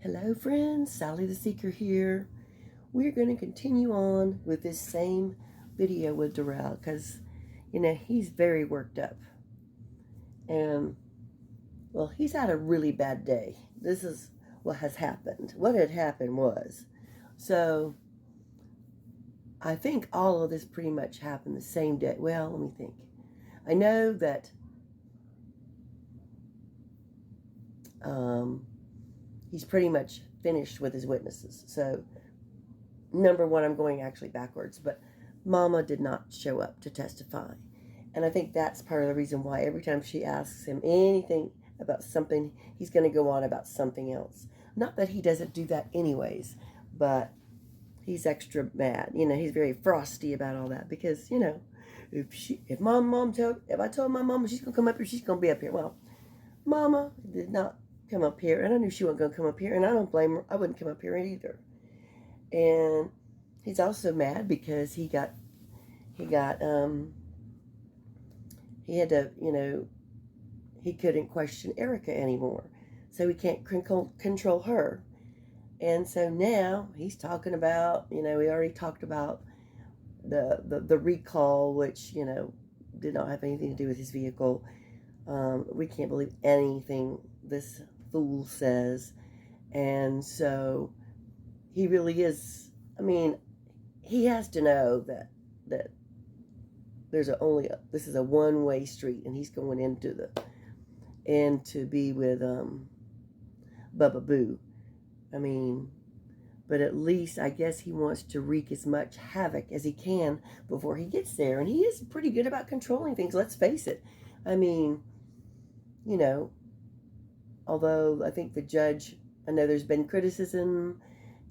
Hello friends, Sally the Seeker here. We're going to continue on with this same video with Darrell because, he's very worked up. And, well, he's had a really bad day. This is what has happened. What had happened was, so I think all of this pretty much happened the same day. Well, let me think. I know that he's pretty much finished with his witnesses. So, number one, I'm going actually backwards, but Mama did not show up to testify. And I think that's part of the reason why every time she asks him anything about something, he's going to go on about something else. Not that he doesn't do that anyways, but he's extra mad. He's very frosty about all that because, if I told my mama she's going to come up here, she's going to be up here. Well, Mama did not come up here, and I knew she wasn't going to come up here, and I don't blame her. I wouldn't come up here either. And he's also mad because he had to, he couldn't question Erica anymore. So he can't control her. And so now he's talking about, we already talked about the recall, which, did not have anything to do with his vehicle. We can't believe anything this fool says. And so he really is, he has to know that this is a one-way street, and he's going to be with Bubba Boo. But at least I guess he wants to wreak as much havoc as he can before he gets there, and he is pretty good about controlling things, let's face it. Although I think the judge, I know there's been criticism,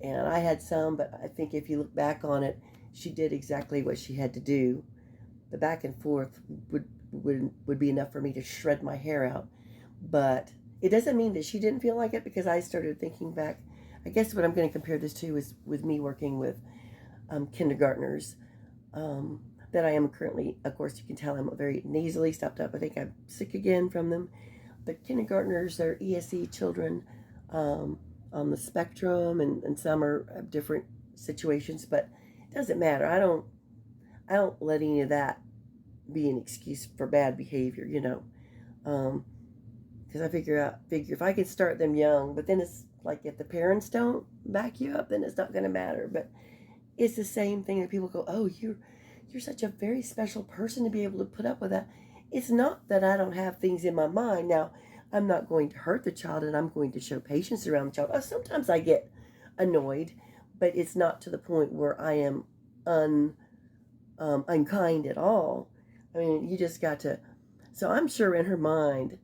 and I had some, but I think if you look back on it, she did exactly what she had to do. The back and forth would be enough for me to shred my hair out. But it doesn't mean that she didn't feel like it, because I started thinking back. I guess what I'm going to compare this to is with me working with kindergartners that I am currently. Of course, you can tell I'm very nasally stopped up. I think I'm sick again from them. But kindergartners are ESE children on the spectrum, and some have different situations, but it doesn't matter. I don't let any of that be an excuse for bad behavior, because I figure if I can start them young, but then it's like if the parents don't back you up, then it's not going to matter. But it's the same thing that people go, oh, you're such a very special person to be able to put up with that. It's not that I don't have things in my mind. Now, I'm not going to hurt the child, and I'm going to show patience around the child. Sometimes I get annoyed, but it's not to the point where I am unkind at all. You just got to. So I'm sure in her mind,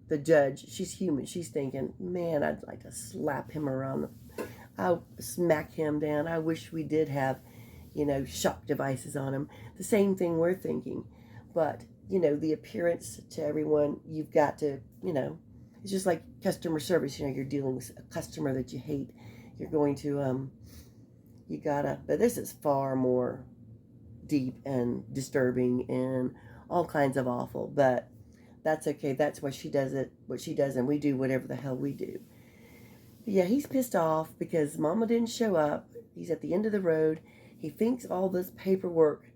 the judge, she's human. She's thinking, man, I'd like to slap him around. I'll smack him down. I wish we did have, shock devices on him. The same thing we're thinking. But, the appearance to everyone, you've got to, it's just like customer service. You're dealing with a customer that you hate. You're going to, but this is far more deep and disturbing and all kinds of awful. But that's okay. That's why she does it, what she does, and we do whatever the hell we do. But yeah, he's pissed off because Mama didn't show up. He's at the end of the road. He thinks all this paperwork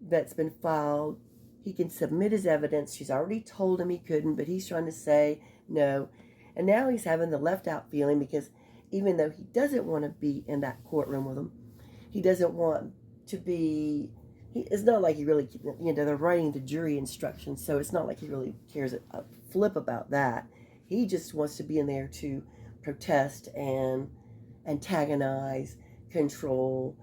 that's been filed, he can submit his evidence. She's already told him he couldn't, but he's trying to say no. And now he's having the left out feeling because even though he doesn't want to be in that courtroom with him, he doesn't want to be, it's not like he really, they're writing the jury instructions, so it's not like he really cares a flip about that. He just wants to be in there to protest and antagonize, control,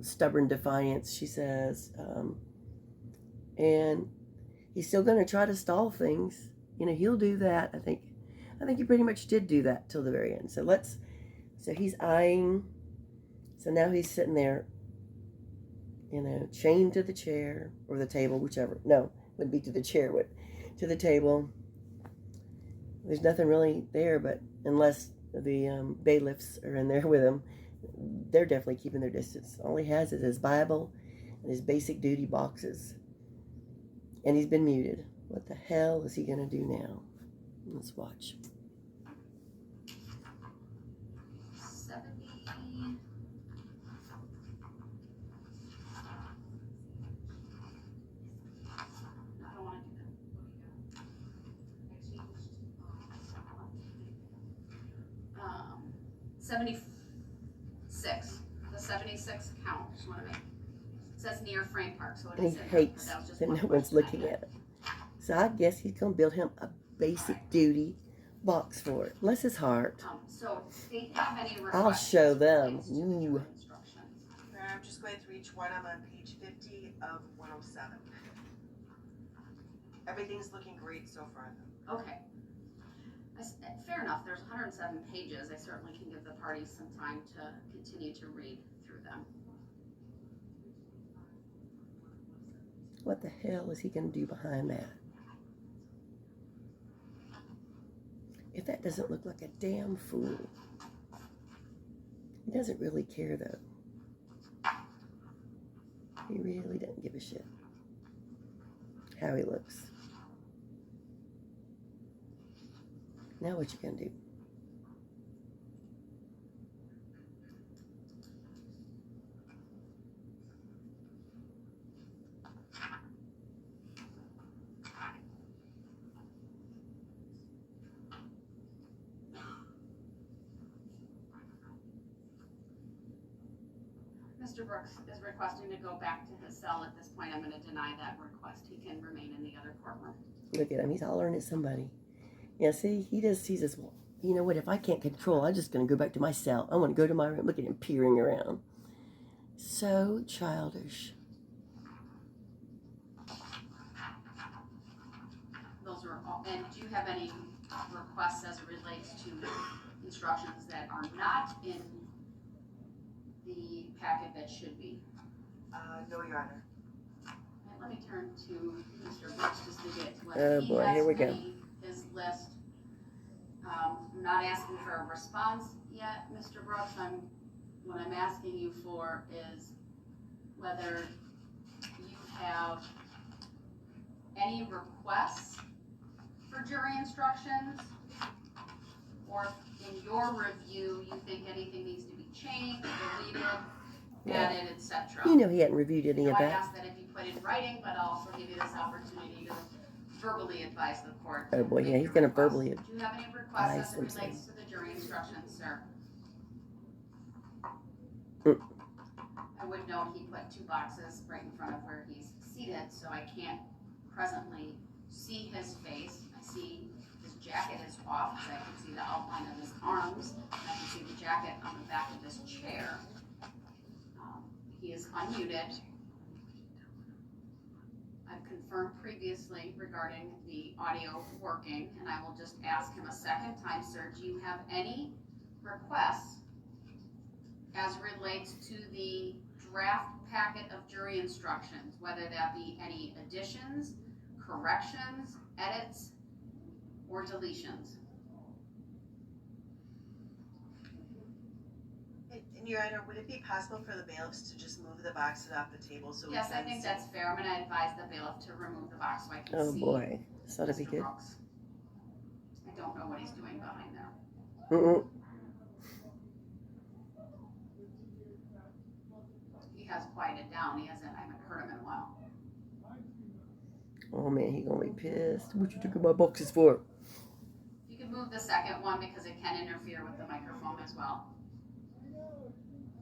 stubborn defiance, she says. And he's still going to try to stall things. He'll do that. I think he pretty much did do that till the very end. So he's eyeing. So now he's sitting there, chained to the chair or the table, whichever. No, wouldn't be to the chair, but to the table. There's nothing really there, but unless the bailiffs are in there with him, they're definitely keeping their distance. All he has is his Bible and his basic duty boxes. And he's been muted. What the hell is he going to do now? Let's watch. 70. I don't want to do that. 76. The 76 count. Just want to make. It says near Frame Park, so it And is he in hates there, but that was just that one no one's question looking I at it. So I guess he's going to build him a basic duty box for it. Bless his heart. So they have any requests? I'll show them. To the Ooh. instructions. I'm just going through each one. I'm on page 50 of 107. Everything's looking great so far. Okay. Fair enough. There's 107 pages. I certainly can give the parties some time to continue to read through them. What the hell is he going to do behind that? If that doesn't look like a damn fool. He doesn't really care, though. He really doesn't give a shit how he looks. Now what you gonna do? Mr. Brooks is requesting to go back to his cell. At this point, I'm going to deny that request. He can remain in the other courtroom. Look at him. He's hollering at somebody. Yeah, see, he says, well, you know what? If I can't control, I'm just going to go back to my cell. I want to go to my room. Look at him peering around. So childish. Those are all. And do you have any requests as it relates to instructions that are not in the packet that should be? No, Your Honor. And let me turn to Mr. Brooks just to get what Oh he boy, has here we go. his list. I'm not asking for a response yet, Mr. Brooks. What I'm asking you for is whether you have any requests for jury instructions, or in your review you think anything needs to be changed, deleted, added, etc. You know he hadn't reviewed any of I that. ask that it be put in writing, but I'll also give you this opportunity to verbally advise the court. Oh boy, yeah, he's going to verbally Do you have any requests as it advise relates to the jury instructions, sir? I would note he put 2 boxes right in front of where he's seated, so I can't presently see his face. I see his jacket is off, so I can see the outline of his arms, and I can see the jacket on the back of this chair. He is unmuted. I've confirmed previously regarding the audio working, and I will just ask him a second time, sir, do you have any requests as relates to the draft packet of jury instructions, whether that be any additions, corrections, edits, or deletions? And Your Honor, would it be possible for the bailiffs to just move the boxes off the table so Yes, we I can think see? that's fair. I'm going to advise the bailiff to remove the box so I can Oh see boy, this ought to be Mr. good. Brooks. I don't know what he's doing behind there. He has quieted down. I haven't heard him in a while. Oh man, he's going to be pissed. What you took my boxes for? You can move the second one because it can interfere with the microphone as well.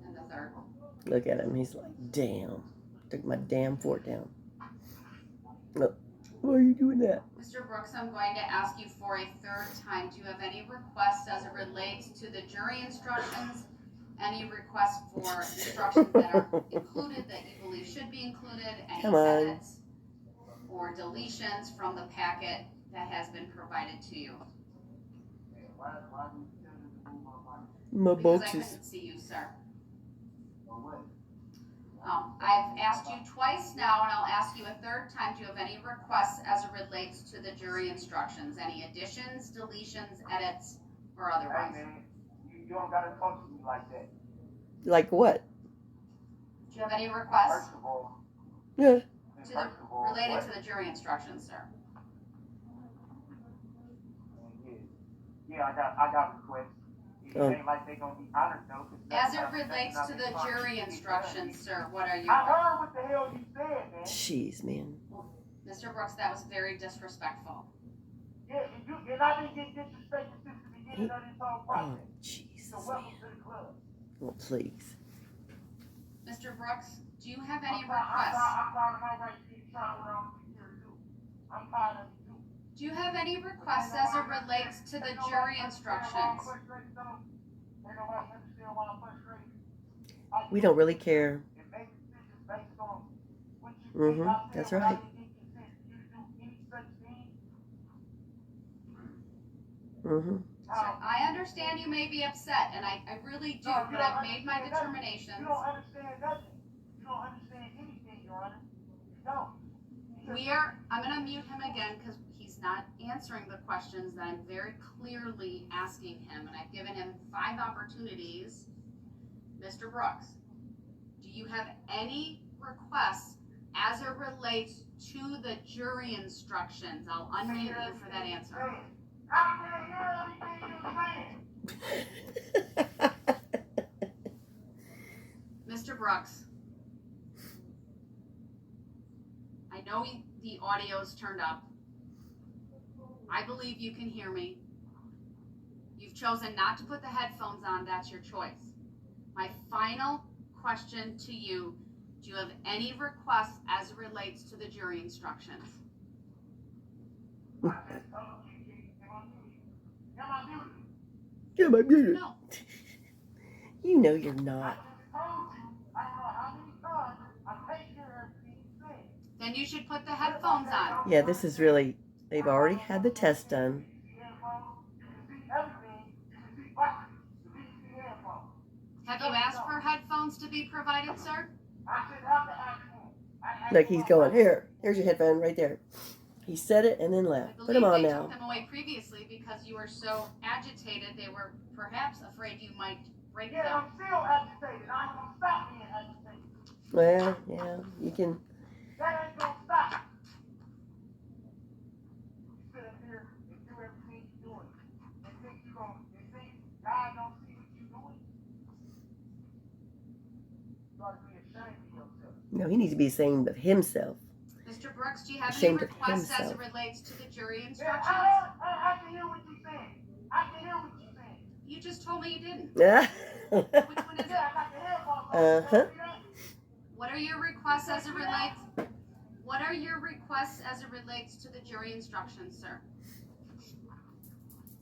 And the third one. Look at him. He's like, damn. Took my damn fork down. Look. Why are you doing that? Mr. Brooks, I'm going to ask you for a third time. Do you have any requests as it relates to the jury instructions? Any requests for instructions that are included that you believe should be included? Any edits or deletions from the packet that has been provided to you? My Because I boxes. couldn't see you, sir. I've asked you twice now, and I'll ask you a third time. Do you have any requests as it relates to the jury instructions? Any additions, deletions, edits, or otherwise? Hey man, you don't gotta talk to me like that. Like what? Do you have any requests First of all, Yeah. related to the jury instructions, sir? Yeah, I got requests. It Oh. ain't like they gonna be honored though. As it relates to the jury instructions, sir, what are your... I heard what the hell you said, man. Jeez, man. Mr. Brooks, that was very disrespectful. Yeah, and I've been getting disrespected since the beginning of this whole Oh, process. Jesus, So welcome man. to the club. Well, please. Mr. Brooks, do you have any I'm requests? tired of my right to get trial around here too. I'm tired of it too. Do you have any requests as it relates to the jury instructions? We don't really care. That's right. Sir, I understand you may be upset, and I really do, but I've made my determinations. You don't understand nothing. You don't understand anything, Your Honor. You don't. I'm going to mute him again because he's not answering the questions that I'm very clearly asking him, and I've given him 5 opportunities. Mr. Brooks, do you have any requests as it relates to the jury instructions? I'll unmute you for that answer. I can't hear anything you're saying. Mr. Brooks, I know the audio's turned up. I believe you can hear me. You've chosen not to put the headphones on. That's your choice. My final question to you, do you have any requests as it relates to the jury instructions? Am I muted? No. You know you're not. Then you should put the headphones on. Yeah, this is really, they've already had the test done. Have you asked for headphones to be provided, sir? Look, he's going, here's your headphone right there. He said it and then left. Put them on they now. took them away previously because you were so agitated. They were perhaps afraid you might break them. Yeah, I'm still agitated. I ain't gonna stop being agitated. Well, yeah, you can. That ain't gonna stop. You sit up here and do everything you're doing and think God don't see what you're doing. You ought to be ashamed of yourself. No, he needs to be ashamed of himself. Mr. Brooks, do you have Ashamed any of requests as himself. it relates to the jury Yeah, instructions? I can hear what you're saying. I can hear what you're saying. You just told me you didn't. Yeah. Which one is it? Yeah, I got the headphones on. Uh-huh. What are your requests as it relates? What are your requests as it relates to the jury instructions, sir?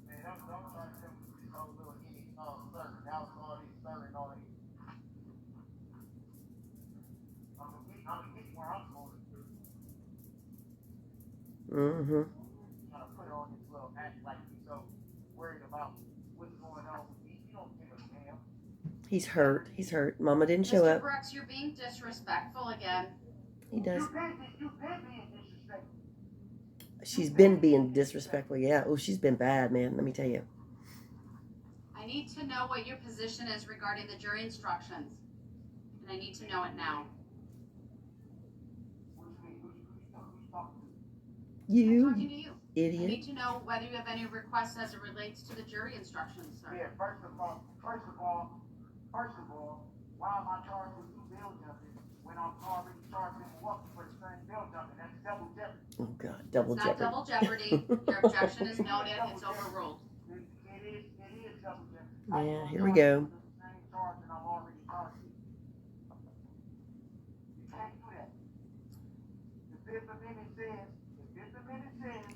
Man, I'm trying to tell you this whole little itty serving. That was all this serving all this. I'm gonna get where I'm going. Mm-hmm. Trying to put on this little act like you're so worried about what's going on with me. You don't give a damn. He's hurt. He's hurt. Mama didn't show Mr. up. Brooks, you're being disrespectful again. He does. You've been being disrespectful. She's been being disrespectful. Yeah. Oh, she's been bad, man. Let me tell you. I need to know what your position is regarding the jury instructions. And I need to know it now. I'm You talking to you. I idiot. need to know whether you have any requests as it relates to the jury instructions, sir. Yeah, first of all, why am I charged with 2 bill jumping when I'm already charged in Milwaukee for the same bill jumping? That's double jeopardy. Oh, God. Double It's not jeopardy. double jeopardy. Your objection is noted. It's overruled. It is double jeopardy. Yeah, here we go. Same charge and I'm already charged with. You can't do that. The Fifth Amendment says,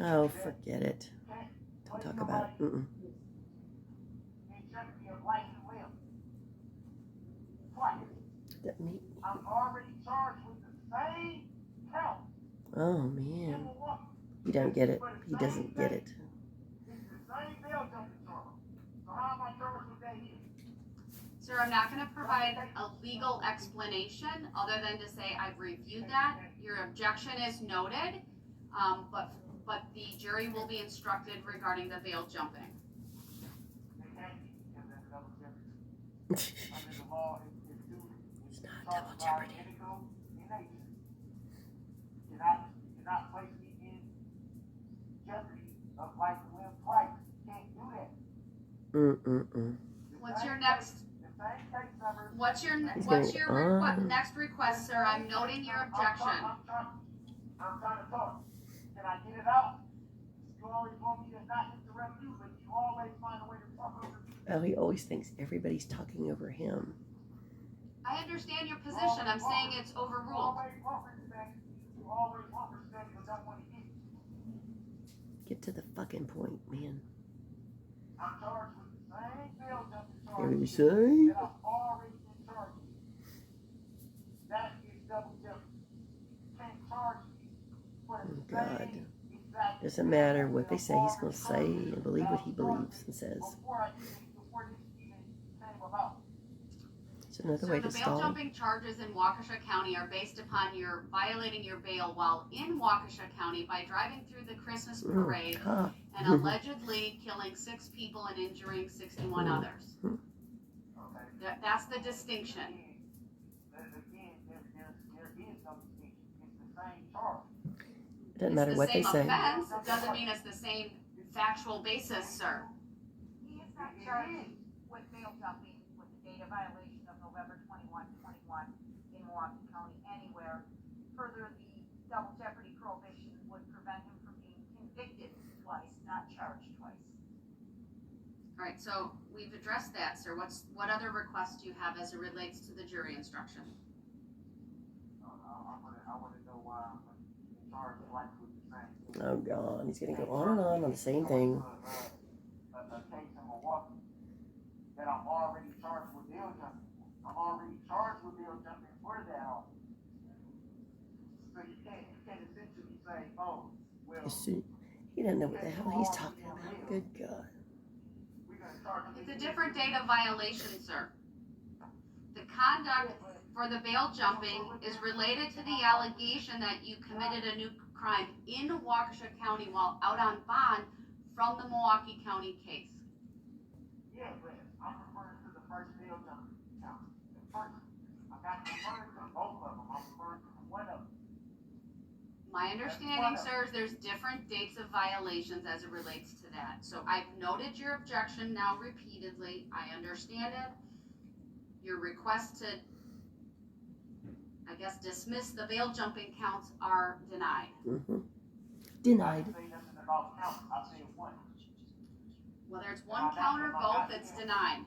Oh, forget it. Don't talk about it. Mm-mm. in jeopardy of life and limb. Twice. That me. I'm already charged with the same count Oh, in man. Milwaukee. He don't get it. He doesn't get it. It's the same bail jumping charge. So how am I charged with that here? Sir, I'm not going to provide a legal explanation other than to say I've reviewed that. Your objection is noted, but the jury will be instructed regarding the bail jumping. They can't be because that's double jeopardy. Under the law, it's due. It's not double jeopardy. Identical in nature. You cannot place me in jeopardy of life and limb twice. You can't do that. What's your next? The same case number. What's your gonna- next request, sir? I'm noting your objection. I'm trying to talk. Can I get it out? You always want me to not interrupt you, but you always find a way to talk over me. Oh, he always thinks everybody's talking over him. I understand your position. I'm saying it's You overruled. always want respect. You always want respect, but don't want to give. Get to the fucking point, man. I'm charged with the same bill jumping What are you charge saying? that I've already been charged with. That is double jeopardy. You can't charge me for the Oh, God. same exact Doesn't matter what they say, he's gonna say and believe what he believes and says. before this even came about. It's another Sir, way the to bail stall. jumping charges in Waukesha County are based upon your violating your bail while in Waukesha County by driving through the Christmas parade Ha. and allegedly killing 6 people and injuring 61 others. Okay. That's the distinction. Again, there is no distinction. It's the same charge. It doesn't matter what they It's the say. same offense. It doesn't mean it's the same factual basis, sir. He is not charged with bail jumping with the data violation of November 21 in Milwaukee County anywhere. Further, the double jeopardy prohibition would prevent him from being convicted twice, not charged twice. All right, so we've addressed that, sir. What other requests do you have as it relates to the jury instruction? I want to know why I'm charged twice with the same. Oh, God. He's gonna go on the same thing. A case in Milwaukee that I'm already charged with bail jumping. I'm already charged with bail jumping for that office. So you can't essentially say, oh, well, You see, he doesn't know what the hell he's talking about. Good God. we're gonna charge him. It's a different data violation, sir. The conduct for the bail jumping is related to the allegation that you committed a new crime in Waukesha County while out on bond from the Milwaukee County case. Yeah, but I'm referring to the first bail jumping count. The first. I'm not referring to both of them. I'm referring to one of them. My understanding, sir, is there's different dates of violations as it relates to that. So I've noted your objection now repeatedly. I understand it. Your request to, I guess, dismiss the bail jumping counts are denied. Denied. I didn't say nothing about count. I said one. Whether it's one count or both, it's denied.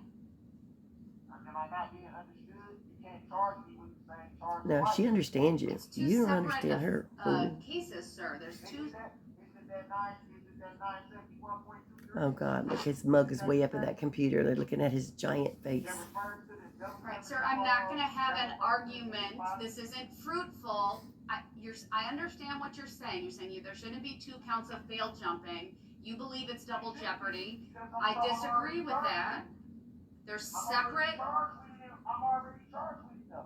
Am I not being understood? You can't charge me with the same charge. No, twice. she understands you. It's two You don't separate understand her. Fool. cases, sir. There's two. Isn't that 971.23? Oh, God. Look, his mug is way up in that computer. They're looking at his giant face. That refers to the double Right, sir, jeopardy I'm not clause. gonna have an That argument. refers to This isn't fruitful. I understand what you're saying. You're saying there shouldn't be 2 counts of bail jumping. You believe it's double jeopardy. because I I'm disagree with already that. They're charged. separate. I'm already charged with them.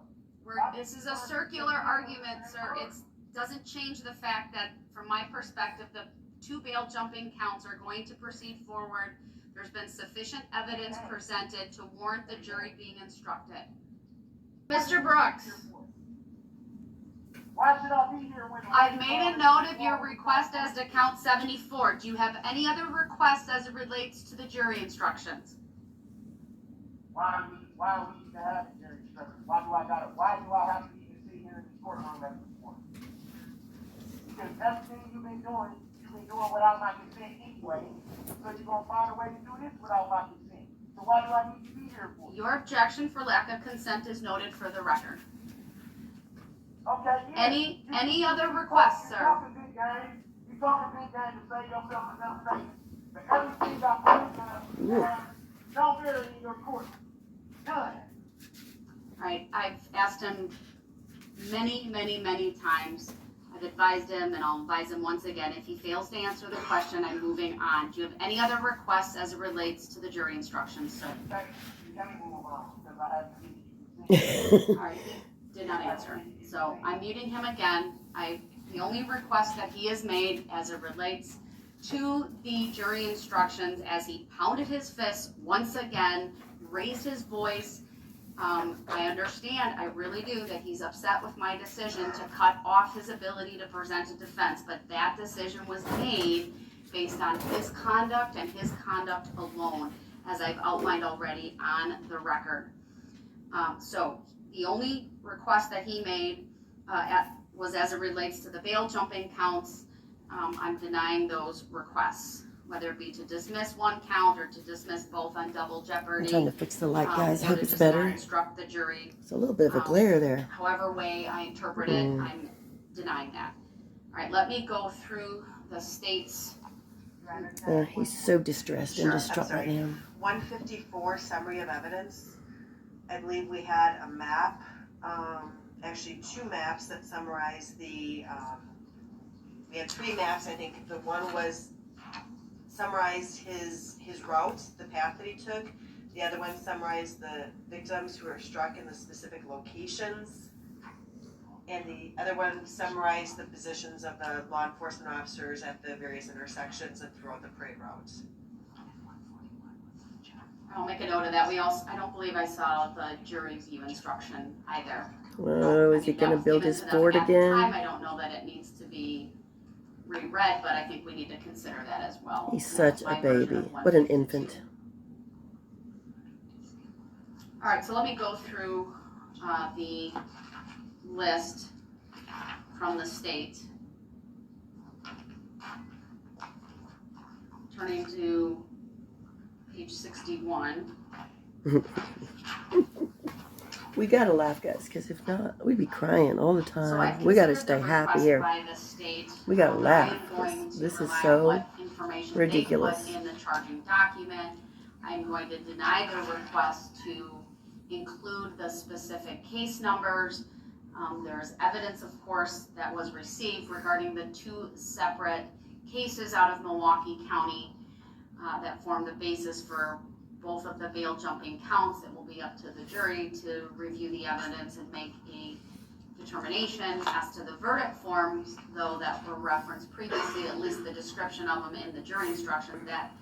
This is a circular argument, sir. It doesn't change the fact that, from my perspective, the 2 bail jumping counts are going to proceed forward. There's been sufficient evidence presented to warrant the jury being instructed. Mr. Brooks, Why should I be here when I've made a note of your request as to count 74. Do you have any other requests as it relates to the jury instructions? Why do we need to have a jury instruction? Why do I have to even sit here in this courtroom at this point? Because everything you've been doing without my consent anyway. So you're gonna find a way to do this without my consent. So why do I need to be here for? Your objection for lack of consent is noted for the record. Okay, yeah. Any other requests, You're sir? talking big game. You're talking big game to say yourself enough statements. But everything I put down, no better in your court. None. Right, I've asked him many times. I've advised him, and I'll advise him once again. If he fails to answer the question, I'm moving on. Do you have any other requests as it relates to the jury instructions, sir? You can't move on because I have to give you All right, he did not answer. So I'm muting him again. The only request that he has made as it relates to the jury instructions, as he pounded his fist once again, raised his voice. I understand, I really do, that he's upset with my decision to cut off his ability to present a defense, but that decision was made based on his conduct and his conduct alone. as I've outlined already on the record. So the only request that he made was as it relates to the bail jumping counts. I'm denying those requests, whether it be to dismiss one count or to dismiss both on double jeopardy. I'm trying to fix the light, guys. Or Hope to it's just better. not instruct the jury. It's a little bit of a glare there. However way I interpret it, I'm denying that. All right, let me go through the state's. He's so distressed and Sure, I'm distraught right sorry. now. 154 summary of evidence. I believe we had a map, actually 2 maps that summarize the, we had 3 maps, I think. The one was summarized his route, the path that he took. The other one summarized the victims who were struck in the specific locations. And the other one summarized the positions of the law enforcement officers at the various intersections and throughout the parade routes. I'll make a note of that. I don't believe I saw the jury view instruction either. Oh, is he going to build his fort again? I don't know that it needs to be reread, but I think we need to consider that as well. He's such a baby. What an infant. All right, so let me go through the list from the state. Turning to page 61. We gotta laugh, guys, because if not, we'd be crying all the So I time. We gotta considered stay the happy request here. by the state. We gotta laugh. I'm going to This is rely on so what information ridiculous. they put in the charging document. I'm going to deny the request to include the specific case numbers. There's evidence, of course, that was received regarding the 2 separate cases out of Milwaukee County that form the basis for both of the bail jumping counts. It will be up to the jury to review the evidence and make a determination. As to the verdict forms, though, that were referenced previously, at least the description of them in the jury instructions, that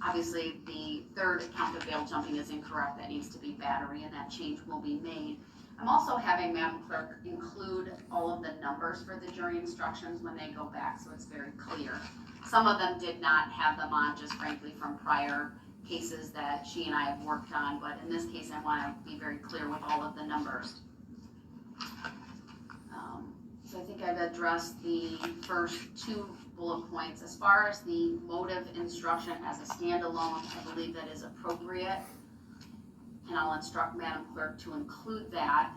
obviously the third count of bail jumping is incorrect. That needs to be battery, and that change will be made. I'm also having Madam Clerk include all of the numbers for the jury instructions when they go back, so it's very clear. Some of them did not have them on, just frankly from prior cases that she and I have worked on, but in this case I want to be very clear with all of the numbers. So I think I've addressed the first 2 bullet points. As far as the motive instruction as a standalone, I believe that is appropriate, and I'll instruct Madam Clerk to include that.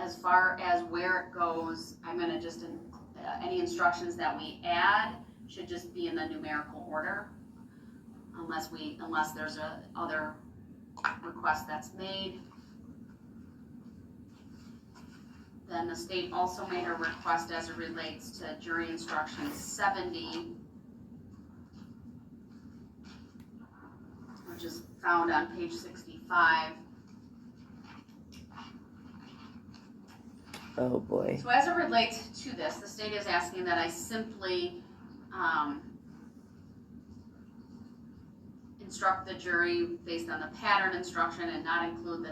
As far as where it goes, I'm going to just, any instructions that we add should just be in the numerical order, unless there's a other request that's made. Then the state also made a request as it relates to jury instruction 70, which is found on page 65. Oh boy. So as it relates to this, the state is asking that I simply instruct the jury based on the pattern instruction and not include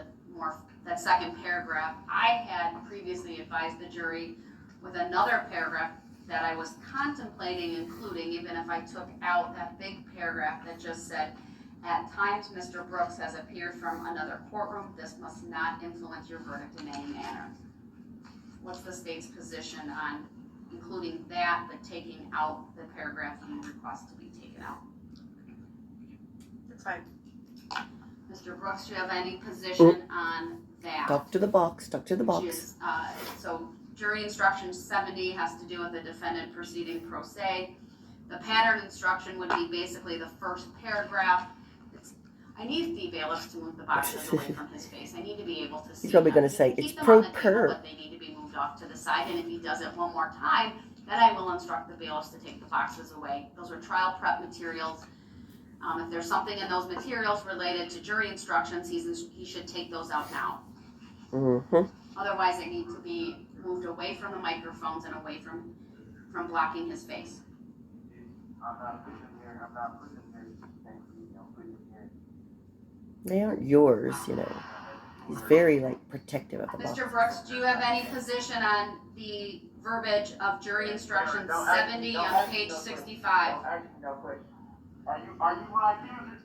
that second paragraph. I had previously advised the jury with another paragraph that I was contemplating including, even if I took out that big paragraph that just said, at times Mr. Brooks has appeared from another courtroom. This must not influence your verdict in any manner. What's the state's position on including that, but taking out the paragraph you request to be taken out? That's fine. Mr. Brooks, do you have any position on that? Talk to the box. Talk to the Which box. is, so jury instruction 70 has to do with the defendant proceeding pro se. The pattern instruction would be basically the first paragraph. I need the bailiffs to move the boxes away from his face. I need to be able to see. He's probably going to say, it's pro per. But they need to be moved off to the side, and if he does it one more time, then I will instruct the bailiffs to take the boxes away. Those are trial prep materials. If there's something in those materials related to jury instructions, he should take those out now. Mm-hmm. Otherwise, they need to be moved away from the microphones and away from blocking his face. I'm not putting here, I'm not putting here, thank you, I'm putting here. They aren't yours, you know. He's very, protective of the box. Mr. Brooks, do you have any position on the verbiage of jury instruction Don't ask 70 me- don't on ask me page no question. 65. Don't ask me no question. Are you my accuser?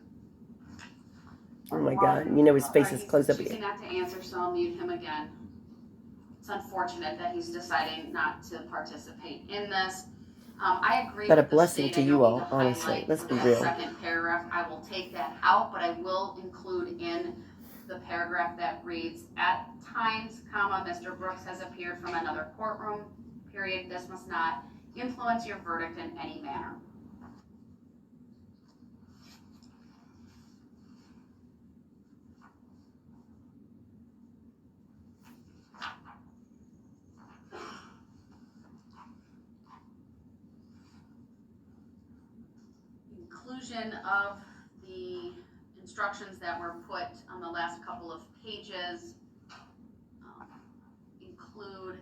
Oh my God. You know his face is He's closed up choosing again. not to answer, so I'll mute him again. It's unfortunate that he's deciding not to participate in this. I agree But a with the blessing state. to I you don't all, need to honestly. highlight Let's for be that real. second paragraph. I will take that out, but I will include in the paragraph that reads, at times, comma, Mr. Brooks has appeared from another courtroom, period. This must not influence your verdict in any manner. Inclusion of the instructions that were put on the last couple of pages include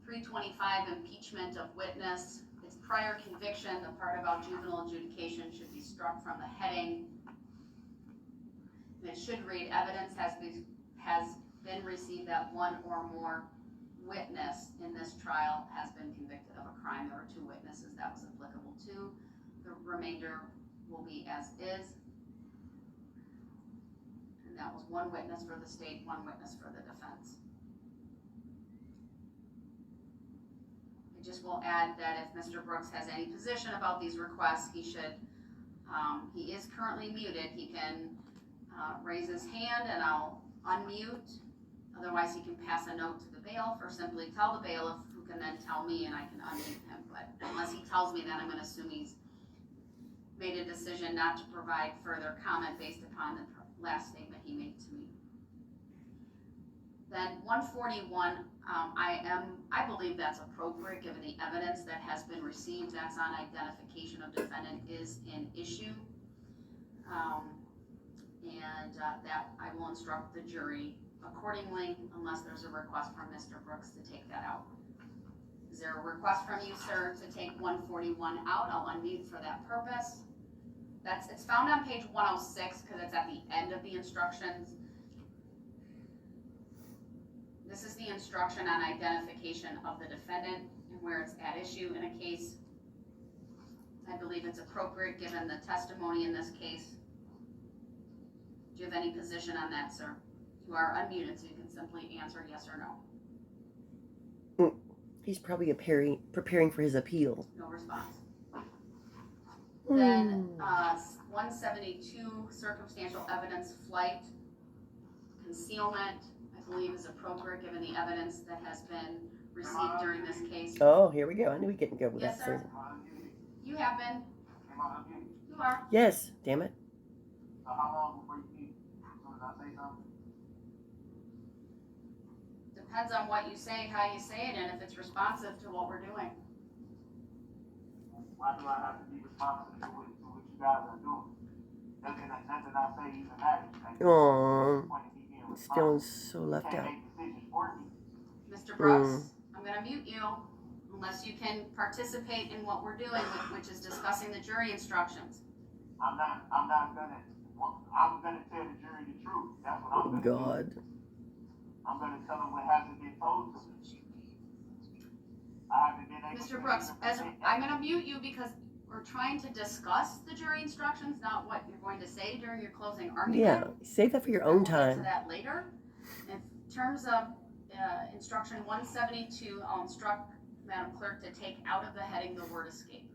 325 impeachment of witness. Its prior conviction, the part about juvenile adjudication, should be struck from the heading. And it should read, evidence has been received that one or more witness in this trial has been convicted of a crime. There were 2 witnesses that was applicable to. The remainder will be as is. And that was 1 witness for the state, 1 witness for the defense. I just will add that if Mr. Brooks has any position about these requests, he should, he is currently muted. He can raise his hand and I'll unmute. Otherwise, he can pass a note to the bailiff or simply tell the bailiff, who can then tell me and I can unmute him. But unless he tells me that, I'm going to assume he's made a decision not to provide further comment based upon the last statement he made to me. Then 141, I believe that's appropriate given the evidence that has been received. That's on identification of defendant is an issue. That I will instruct the jury accordingly unless there's a request from Mr. Brooks to take that out. Is there a request from you, sir, to take 141 out? I'll unmute for that purpose. It's found on page 106 because it's at the end of the instructions. This is the instruction on identification of the defendant and where it's at issue in a case. I believe it's appropriate given the testimony in this case. Do you have any position on that, sir? You are unmuted, so you can simply answer yes or no. He's probably preparing for his appeal. No response. Then 172, circumstantial evidence, flight, concealment, I believe is appropriate given the evidence that has been received during this case. Oh, here we go. I knew we couldn't go with Yes, that. sir. You have been. You are. Yes, damn it. So how long before you speak? As soon as I say something? Depends on what you say, how you say it, and if it's responsive to what we're doing. Why do I have to be responsible to what you guys are doing? Nothing I say even matters. Aww. He's feeling so left out. Mr. Brooks, I'm going to mute you unless you can participate in what we're doing, which is discussing the jury instructions. I'm gonna tell the jury the truth. That's what I'm gonna do. I'm gonna tell them what hasn't been told to me. I haven't been able Mr. Brooks, I'm going to mute you because we're trying to discuss the jury instructions, not what you're going to say during your closing argument. Yeah, save that for your own We'll time. get to that later. In terms of instruction 172, I'll instruct Madam Clerk to take out of the heading the word escape.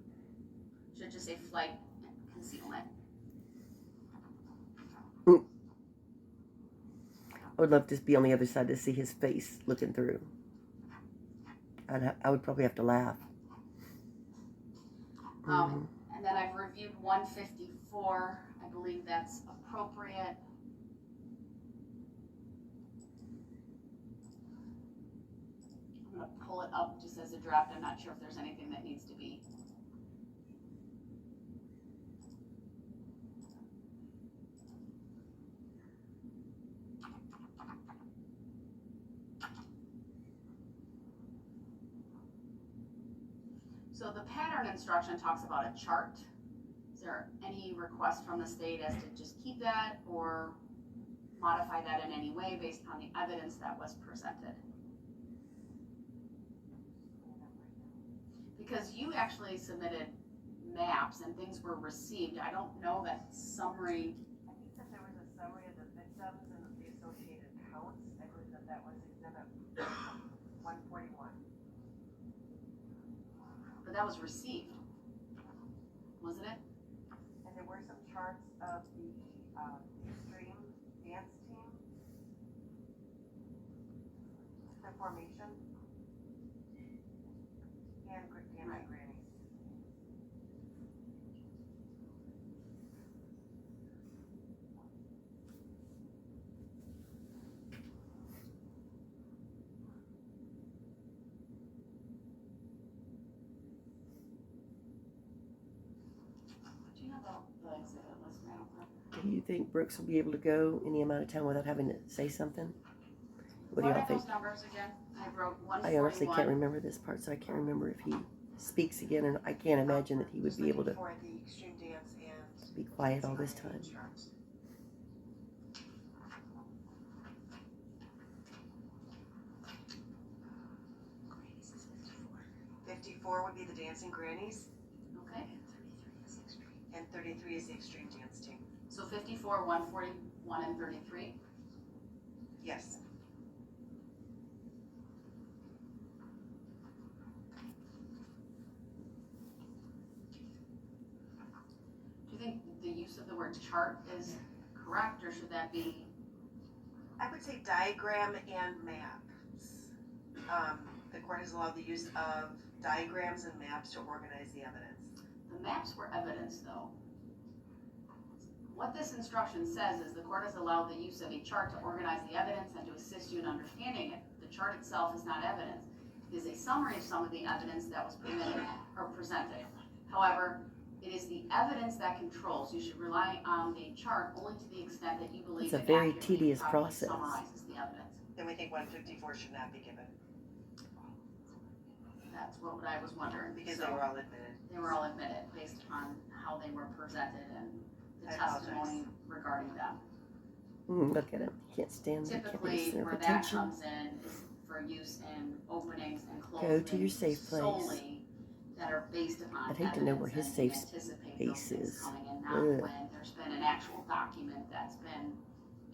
Should just say flight and concealment. I would love to be on the other side to see his face looking through. I would probably have to laugh. And then I've reviewed 154. I believe that's appropriate. I'm going to pull it up just as a draft. I'm not sure if there's anything that needs to be. So the pattern instruction talks about a chart. Is there any request from the state as to just keep that or modify that in any way based on the evidence that was presented? Because you actually submitted maps and things were received. I don't know that summary. I think that there was a summary of the victims and the associated counts. I believe that that was exhibit 141. But that was received, wasn't it? And there were some charts of the extreme dance team, the formation, and grannies. Do you have the exhibit list, Madam Clerk? Do you think Brooks will be able to go any amount of time without having to say something? What do What y'all are think? those numbers again? I wrote I honestly 141. can't remember this part, so I can't remember if he speaks again, and I can't imagine that he would be able to For the extreme dance and be quiet all this time. 54 would be the dancing grannies, Okay. and 33 is the extreme dance team. So 54, 141, and 33. Yes. Do you think the use of the word chart is correct, or should that be? I would say diagram and maps. The court has allowed the use of diagrams and maps to organize the evidence. The maps were evidence, though. What this instruction says is the court has allowed the use of a chart to organize the evidence and to assist you in understanding it. The chart itself is not evidence. It is a summary of some of the evidence that was permitted or presented. However, it is the evidence that controls. You should rely on the chart only to the extent that you believe It's a it very accurately tedious and properly process. summarizes the evidence. Then we think 154 should not be given That's what I was wondering. because So they were all admitted. they were all admitted based upon how they were presented and the I apologize. testimony regarding them. Look at him. He can't stand there. Can't be Typically, the center where of that attention. comes in is for use in openings and Go to your closings safe place. solely that are based upon I'd hate to know where evidence his and you safe anticipate those space things is. coming in, not Ugh. when there's been an actual document that's been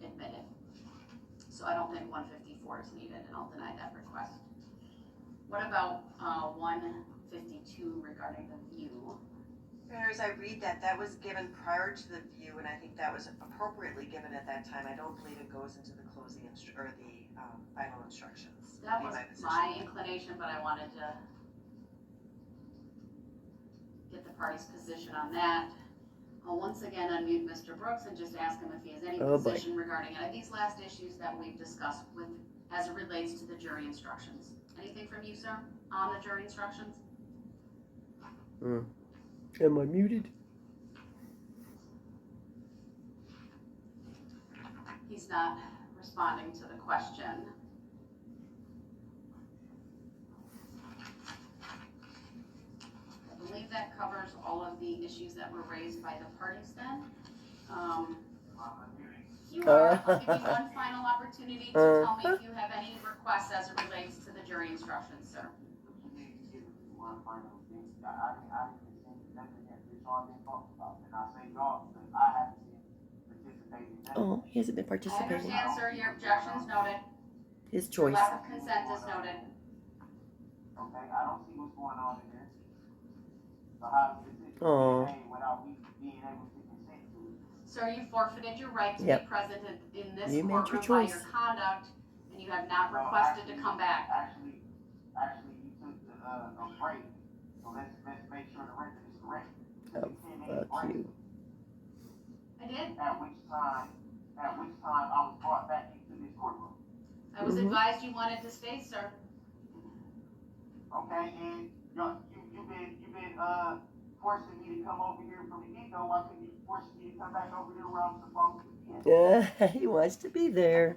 admitted. So I don't think 154 is needed, and I'll deny that request. What about 152 regarding the view? As I read that, that was given prior to the view, and I think that was appropriately given at that time. I don't believe it goes into the closing or the final instructions. That would was be position. my inclination, but I wanted to get the party's position on that. I'll once again unmute Mr. Brooks and just ask him if he has any Oh, boy. position regarding any of these last issues that we've discussed with, as it relates to the jury instructions. Anything from you, sir, on the jury instructions? Am I muted? He's not responding to the question. I believe that covers all of the issues that were raised by the parties then. You are, I'll give you one final opportunity to tell me if you have any requests as it relates to the jury instructions, sir. One final thing. I didn't see nothing that this all been talked about, and I say y'all because I haven't participated in that. Oh, he hasn't been I participating. understand, sir, your objection's noted. His Your choice. lack of consent is noted. Okay, I don't see what's going on in there. So how is this Aw. made without we being able to consent to it? Sir, you forfeited your right to Yep. be present in this You made your courtroom by your choice. conduct, and you have not No, requested to come back. Actually, you took a break. So let's make sure the record is correct. Oh, fuck you. I did. At which time I was brought back into this courtroom. I was Mhm. advised you wanted to stay, sir. Okay, and you've been forcing me to come over here from the get-go. Why couldn't you force me to come back over here where I'm supposed to be? Yeah, he wants to be there.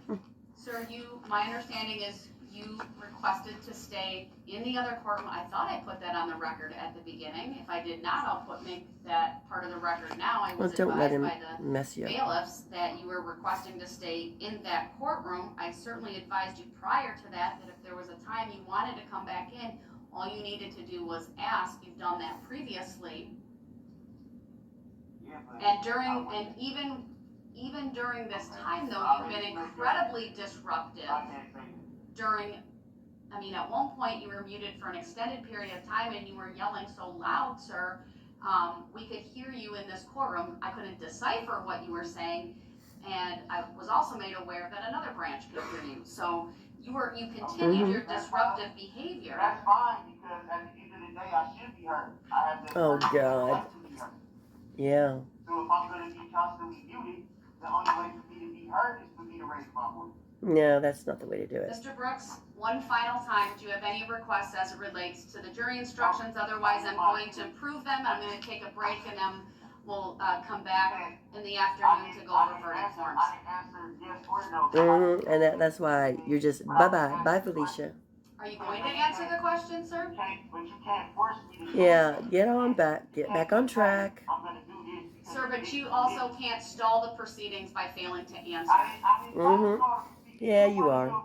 Sir, my understanding is you requested to stay in the other courtroom. I thought I put that on the record at the beginning. If I did not, I'll make that part of the record now. I Well, was don't let advised him by the mess you up. bailiffs that you were requesting to stay in that courtroom. I certainly advised you prior to that if there was a time you wanted to come back in All you needed to do was ask. You've done that previously. Yeah, but And even during this time, though, you've been incredibly disruptive I can't say that. at one point you were muted for an extended period of time and you were yelling so loud, sir, we could hear you in this courtroom. I couldn't decipher what you were saying, and I was also made aware that another branch could hear you. So you continued your disruptive behavior. That's fine, because at the end of the day, I should be heard. I have the Oh, right God. to be heard. Yeah. So if I'm going to be constantly muted, the only way for me to be heard is for me to raise my voice. No, that's not the way to do it. Mr. Brooks, one final time, do you have any requests as it relates to the jury instructions? Otherwise, I'm going to approve them. I'm going to take a break, and then we'll come back in the afternoon to go over verdict forms. I didn't answer yes or no. And that's why you're just bye-bye. Bye, Felicia. Are you going to answer the question, sir? But you can't force me to. Yeah, get back on track. I'm going to do this. Sir, but you also can't stall the proceedings by failing to answer. Yeah, you are.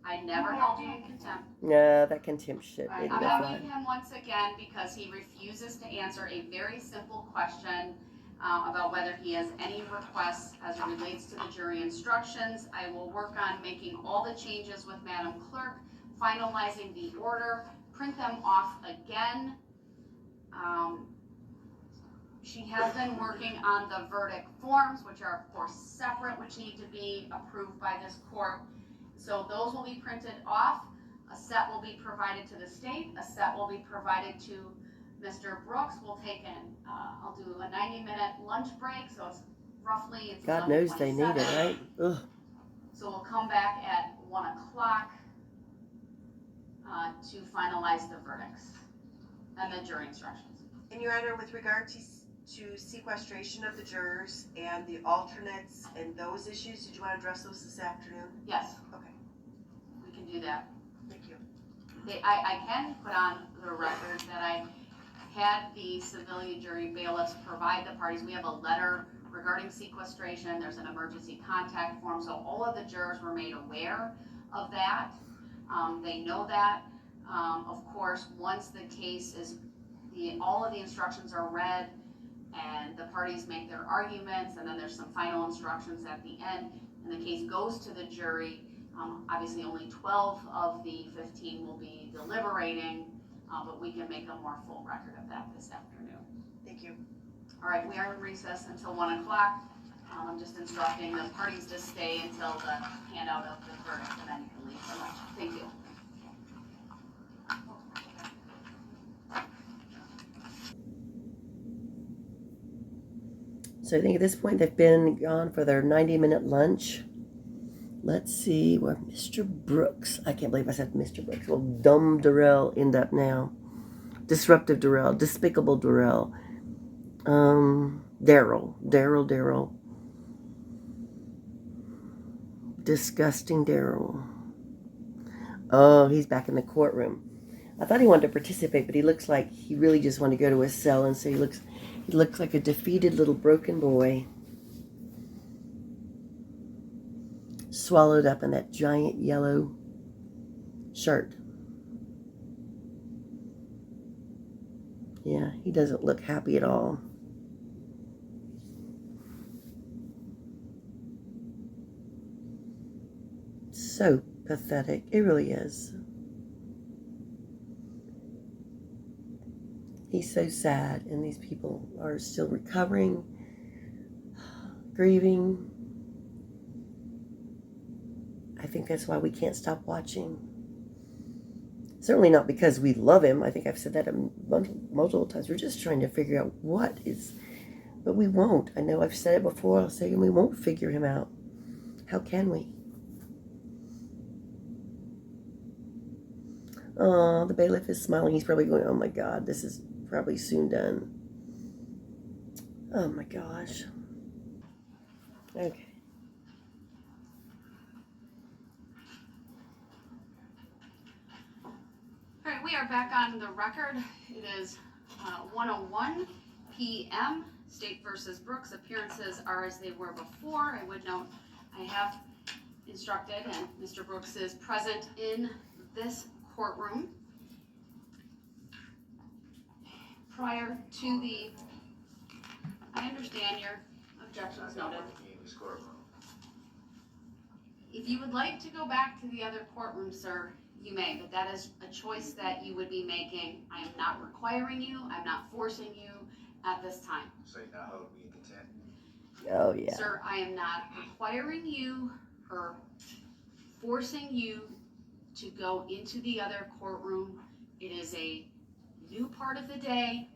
I never held you in contempt. No, that contempt shit. All right, I'm going to mute him once again because he refuses to answer a very simple question about whether he has any requests as it relates to the jury instructions. I will work on making all the changes with Madam Clerk, finalizing the order, print them off again. She has been working on the verdict forms, which are of course separate, which need to be approved by this court. So those will be printed off. A set will be provided to the state. A set will be provided to Mr. Brooks. We'll take I'll do a 90-minute lunch break. So it's roughly, God knows they need it, right? Ugh. So we'll come back at 1 o'clock to finalize the verdicts and the jury instructions. And Your Honor, with regard to sequestration of the jurors and the alternates and those issues, did you want to address those this afternoon? Yes. Okay. We can do that. Thank you. I can put on the record that I had the civilian jury bailiffs provide the parties. We have a letter regarding sequestration. There's an emergency contact form. So all of the jurors were made aware of that. They know that. Of course, once the case is, all of the instructions are read and the parties make their arguments, and then there's some final instructions at the end, and the case goes to the jury. Obviously only 12 of the 15 will be deliberating, but we can make a more full record of that this afternoon. Thank you. All right, we are in recess until 1 o'clock. I'm just instructing the parties to stay until the handout of the verdict, and then you can leave for lunch. Thank you. So I think at this point they've been gone for their 90-minute lunch. Let's see where Mr. Brooks, I can't believe I said Mr. Brooks, well, dumb Darrell end up now. Disruptive Darrell, despicable Darrell. Darrell. Disgusting Darrell. Oh, he's back in the courtroom. I thought he wanted to participate, but he looks like he really just wanted to go to his cell, and so he looks like a defeated little broken boy. Swallowed up in that giant yellow shirt. Yeah, he doesn't look happy at all. So pathetic. It really is. He's so sad, and these people are still recovering, grieving. I think that's why we can't stop watching. Certainly not because we love him. I think I've said that multiple times. We're just trying to figure out what is, but we won't. I know I've said it before. I'll say it, and we won't figure him out. How can we? Oh, the bailiff is smiling. He's probably going, oh my God, this is probably soon done. Oh my gosh. Okay. All right, we are back on the record. It is 1:01 p.m. State versus Brooks. Appearances are as they were before. I would note I have instructed, and Mr. Brooks is present in this courtroom. prior to the, I understand your I objections don't noted. want to be in this courtroom. If you would like to go back to the other courtroom, sir, you may, but that is a choice that you would be making. I am not requiring you, I'm not forcing you at this time. So you're not holding me in contempt. Oh, yeah. Sir, I am not requiring you or forcing you to go into the other courtroom. It is a new part of the day.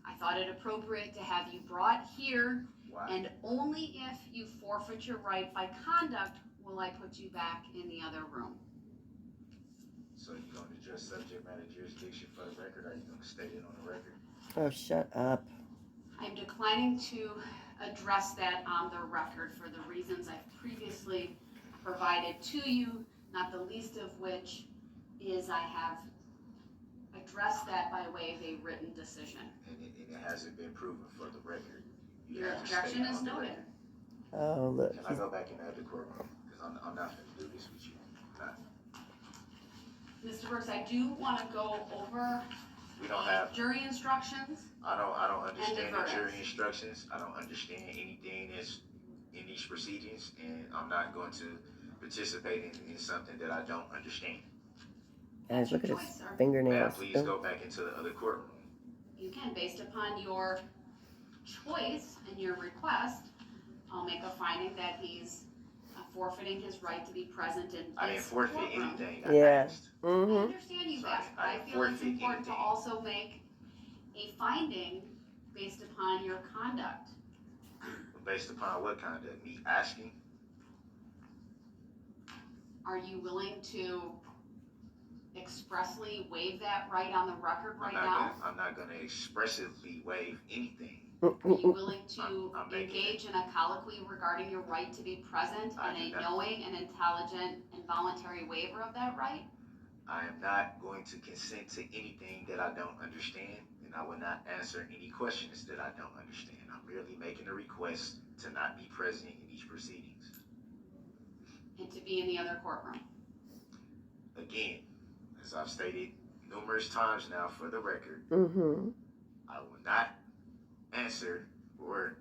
I thought it appropriate to have you brought here, Why? and only if you forfeit your right by conduct will I put you back in the other room. So you going to address subject matter jurisdiction for the record, or are you going to state it on the record? Oh, shut up. I'm declining to address that on the record for the reasons I've previously provided to you, not the least of which is I have addressed that by way of a written decision. And it hasn't been proven for the record. You Your have to state objection it is on the noted. record. Oh, look. Can I go back in the other courtroom? Because I'm not going to do this with you. Not. Mr. Brooks, I do want to go over We don't have. jury instructions. I don't understand the verdicts. jury instructions. I don't understand anything that's in these proceedings, and I'm not going to participate in something that I don't understand. Guys, look at Your his choice, sir. May I fingernails. please go back into the other courtroom? You can, based upon your choice and your request, I'll make a finding that he's forfeiting his right to be present in I didn't this forfeit courtroom. anything. I Yeah. asked. I Mm-hmm. understand you've Sorry, asked, but I I didn't feel it's forfeit important to anything. also make a finding based upon your conduct. Based upon what kind of me asking? Are you willing to expressly waive that right on the record right now? I'm not gonna expressively waive anything. Are you willing to I'm making engage in a colloquy regarding your right to be present I and do a not. knowing and intelligent and voluntary waiver of that right? I am not going to consent to anything that I don't understand, and I will not answer any questions that I don't understand. I'm merely making a request to not be present in these proceedings. And to be in the other courtroom. Again, as I've stated numerous times now for the record, Mm-hmm. I will not answer or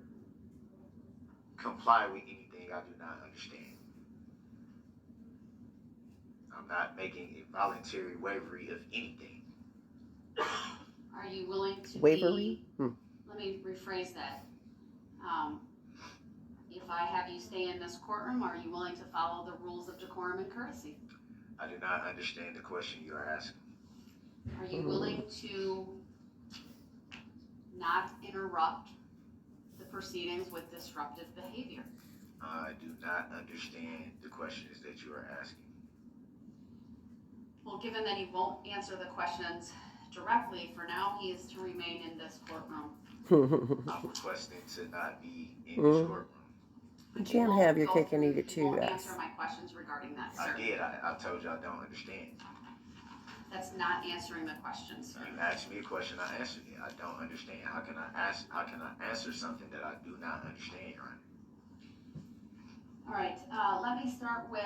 comply with anything I do not understand. I'm not making a voluntary waivery of anything. Are you willing to Wavery? let me rephrase that. If I have you stay in this courtroom, are you willing to follow the rules of decorum and courtesy? I do not understand the question you are asking. Are you willing to not interrupt the proceedings with disruptive behavior? I do not understand the questions that you are asking. Well, given that he won't answer the questions directly, for now he is to remain in this courtroom. I'm requesting to not be in this courtroom. You can't have your Go cake and through- eat it you too, won't guys. answer my questions regarding that, I sir. did. I told you I don't understand. That's not answering the question, sir. You asked me a question, I answered it. I don't understand. How can I answer something that I do not understand, Your Honor? All right, let me start with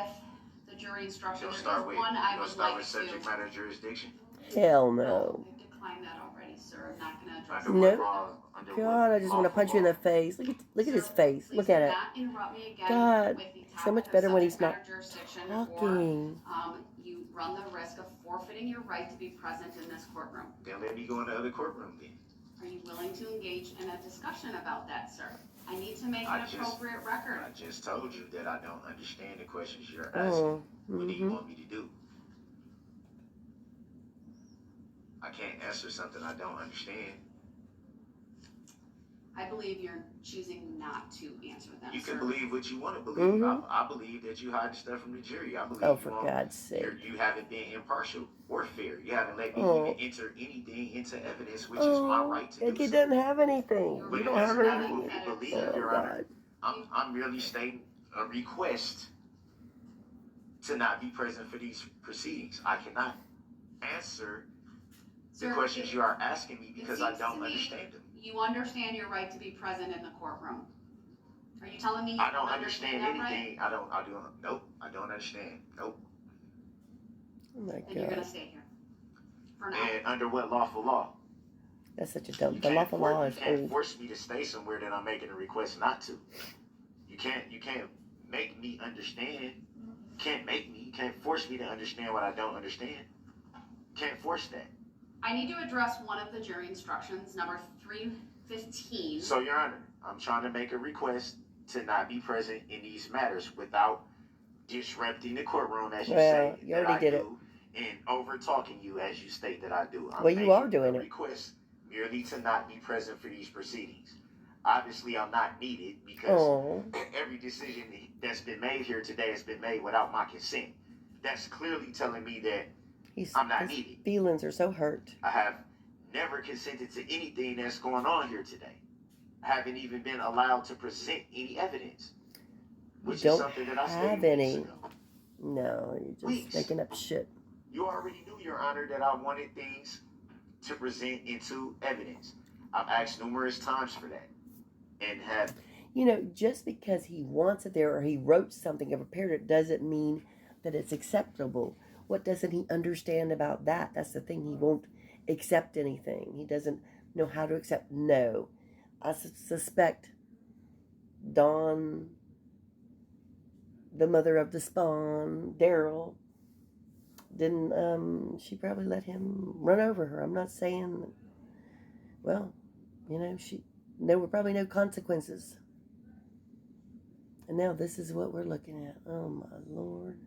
the jury instruction. You'll There start is with one I you'll would start like with subject to. matter jurisdiction. Hell Oh, no. I declined that already, sir. I'm not gonna address Under that. what law? Under what God, I just want to lawful punch you in law? the face. Look at his Sir, face. please Look do at it. not interrupt me again God, with the so topic much of better when he's subject not matter jurisdiction, talking. or you run the risk of forfeiting your right to be present in this courtroom. Then let me go in the other courtroom then. Are you willing to engage in a discussion about that, sir? I need to make I an just- appropriate record. I just told you that I don't understand the questions you're asking. Oh. What do you Mm-hmm. want me to do? I can't answer something I don't understand. I believe you're choosing not to answer them, You sir. can believe what you want to believe. Mhm. I believe that you hide stuff from the jury. I believe Oh, for God's you're- sake. you haven't been impartial or fair. You haven't let me Oh. even enter anything into evidence, which is my right to Like do he so. doesn't have anything. You're But You it don't has have nothing anything. to believe, Oh, Your Honor. God. I'm merely stating a request to not be present for these proceedings. I cannot answer the Sir, questions you are asking me because I seems to don't me understand them. You understand your right to be present in the courtroom. Are you telling me you I don't don't understand that right? anything. Nope, I don't understand. Nope. Oh, my Then you're gonna God. stay here. For now. And under what lawful law? That's such a dumb. You The can't, lawful law you is can't old. force me to stay somewhere that I'm making a request not to. You can't make me understand. You can't make me. You can't force me to understand what I don't understand. You can't force that. I need to address one of the jury instructions, number 315. So, Your Honor, I'm trying to make a request to not be present in these matters without disrupting the courtroom, as you say You that already I did do, and over talking you as you state that I do. I'm Well, you are making doing a it. request merely to not be present for these proceedings. Obviously, I'm not needed because Oh, every decision that's been made here today has been made without my consent. That's clearly telling me that I'm not his needed. feelings are so hurt. I have never consented to anything that's going on here today. I haven't even been allowed to present any evidence, which You is don't something that I have stated any. weeks ago. No, you're just Weeks. making up shit. You already knew, Your Honor, that I wanted things to present into evidence. I've asked numerous times for that and have. You know, just because he wants it there or he wrote something and prepared it doesn't mean that it's acceptable. What doesn't he understand about that? That's the thing. He won't accept anything. He doesn't know how to accept no. I suspect Dawn, the mother of the spawn, Darrell, didn't, she probably let him run over her. I'm not saying, well, you know, there were probably no consequences. And now this is what we're looking at. Oh my Lord.